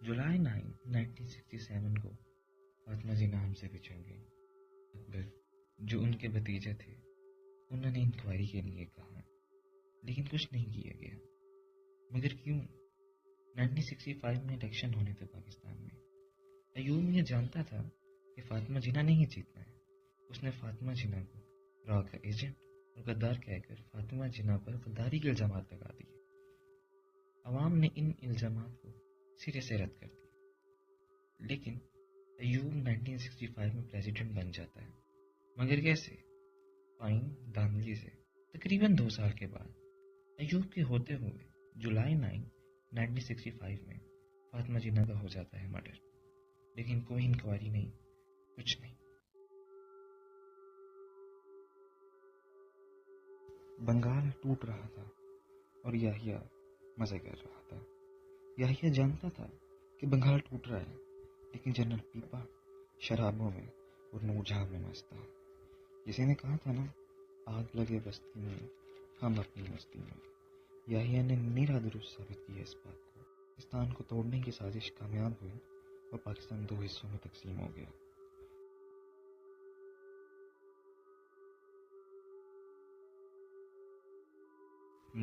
جولائی 9 1967 کو فاطمہ جینا ہم سے بچھڑ گئی۔ اکبر جو ان کے بھتیجے تھے انہوں نے انکوائری کے لیے کہا لیکن کچھ نہیں کیا گیا۔ مگر کیوں؟ 1965 میں الیکشن ہونے تھے پاکستان میں۔ ایوب یہ جانتا تھا کہ فاطمہ جینا نہیں جیتنا ہے۔ اس نے فاطمہ جینا کو را کا ایجنٹ اور غدار کہہ کر فاطمہ جینا پر غداری کے الزامات لگا دیے۔ عوام نے ان الزامات کو سرے سے رد کر دیا، لیکن ایوب 1965 میں پریزیڈنٹ بن جاتا ہے۔ مگر کیسے؟ پائن دھاندلی سے۔ تقریباً 2 سال کے بعد ایوب کے ہوتے ہوئے جولائی 9 1965 میں فاطمہ جینا کا ہو جاتا ہے مرڈر، لیکن کوئی انکوائری نہیں، کچھ نہیں۔ بنگال ٹوٹ رہا تھا اور یحییٰ مزے کر رہا تھا۔ یحییٰ جانتا تھا کہ بنگال ٹوٹ رہا ہے، لیکن جنرل پیپا شرابوں میں اور نور جہاں میں مست تھا۔ کسی نے کہا تھا نا، آگ لگے بستی میں ہم اپنی مستی میں۔ یحییٰ نے میرا درست ثابت کیا اس بات کو۔ پاکستان کو توڑنے کی سازش کامیاب ہوئی اور پاکستان 2 حصوں میں تقسیم ہو گیا۔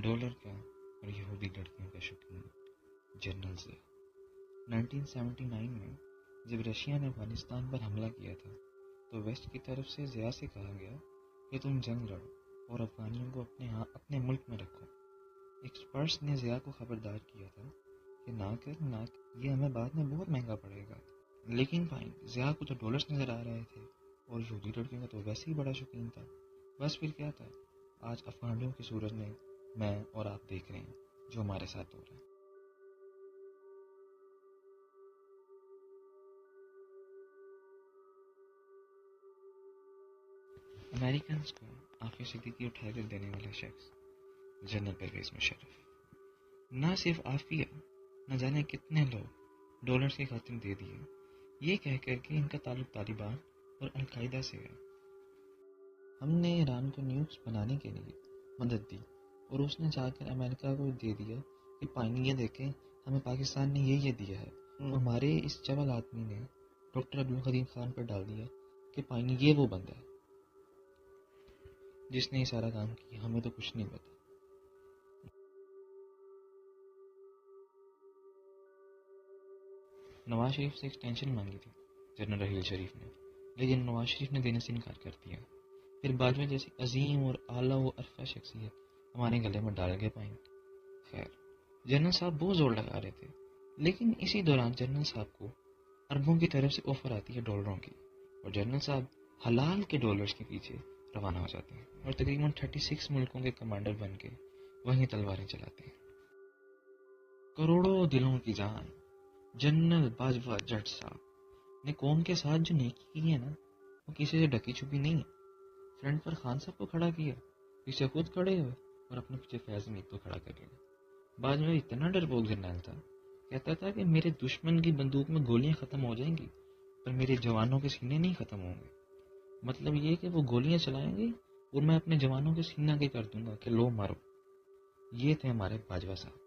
ڈالر کا اور یہودی لڑکیوں کا شوقین جنرل ضیاء۔ 1979 میں جب رشیا نے افغانستان پر حملہ کیا تھا تو ویسٹ کی طرف سے ضیاء سے کہا گیا کہ تم جنگ لڑو اور افغانیوں کو اپنے ملک میں رکھو۔ ایکسپرٹس نے ضیاء کو خبردار کیا تھا کہ نہ یہ ہمیں بعد میں بہت مہنگا پڑے گا، لیکن فائن ضیاء کو تو ڈالرز نظر آ رہے تھے اور یہودی لڑکیوں کا تو ویسے ہی بڑا شوقین تھا۔ بس پھر کیا تھا، آج افغانیوں کی صورت میں میں اور آپ دیکھ رہے ہیں جو ہمارے ساتھ ہو رہا ہے۔ امریکنز کو آخر صدیقی اٹھا کر دینے والا شخص جنرل پرویز مشرف۔ نہ صرف عافیہ، نہ جانے کتنے لوگ ڈالرز کی خاطر دے دیے، یہ کہہ کر کہ ان کا تعلق طالبان اور القاعدہ سے ہے۔ ہم نے ایران کو نیوکس بنانے کے لیے مدد دی اور اس نے جا کر امریکہ کو دے دیا کہ پانی یہ دیکھیں ہمیں پاکستان نے یہ دیا ہے، اور ہمارے اس چول آدمی نے ڈاکٹر عبدالقدیم خان پر ڈال دیا کہ پانی یہ وہ بندہ ہے جس نے یہ سارا کام کیا، ہمیں تو کچھ نہیں پتا۔ نواز شریف سے ایکسٹینشن مانگی تھی جنرل رحیل شریف نے، لیکن نواز شریف نے دینے سے انکار کر دیا۔ پھر باجوہ جیسی عظیم اور اعلیٰ و عرفہ شخصیت ہمارے گلے میں ڈال کے پائیں۔ خیر، جنرل صاحب بہت زور لگا رہے تھے، لیکن اسی دوران جنرل صاحب کو عربوں کی طرف سے آفر آتی ہے ڈالروں کی، اور جنرل صاحب حلال کے ڈالرز کے پیچھے روانہ ہو جاتے ہیں اور تقریباً 36 ملکوں کے کمانڈر بن کے وہیں تلواریں چلاتے ہیں۔ کروڑوں دلوں کی جان جنرل باجوہ جٹ صاحب نے قوم کے ساتھ جو نیکی کی ہے نا، وہ کسی سے ڈکی چھپی نہیں ہے۔ فرنٹ پر خان صاحب کو کھڑا کیا، پیچھے خود کھڑے ہوئے اور اپنے پیچھے فیض میر کو کھڑا کر لیا۔ باجوہ اتنا ڈرپوک جرنیل تھا، کہتا تھا کہ میرے دشمن کی بندوق میں گولیاں ختم ہو جائیں گی پر میرے جوانوں کے سینے نہیں ختم ہوں گے۔ مطلب یہ کہ وہ گولیاں چلائیں گے اور میں اپنے جوانوں کے سینہ آگے کر دوں گا کہ لو مارو۔ یہ تھے ہمارے باجوہ صاحب،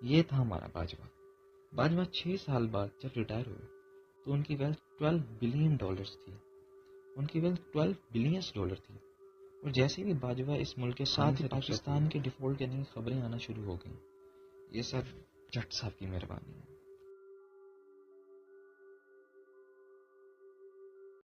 یہ تھا ہمارا باجوہ۔ باجوہ 6 سال بعد جب ریٹائر ہوئے تو ان کی ویلتھ 12 بلین ڈالرز تھی۔ ان کی ویلتھ 12 بلینس ڈالر تھی، اور جیسے بھی باجوہ اس ملک کے ساتھ ہی پاکستان کے ڈیفالٹ کرنے کی خبریں آنا شروع ہو گئیں۔ یہ سب جٹ صاحب کی مہربانی ہے۔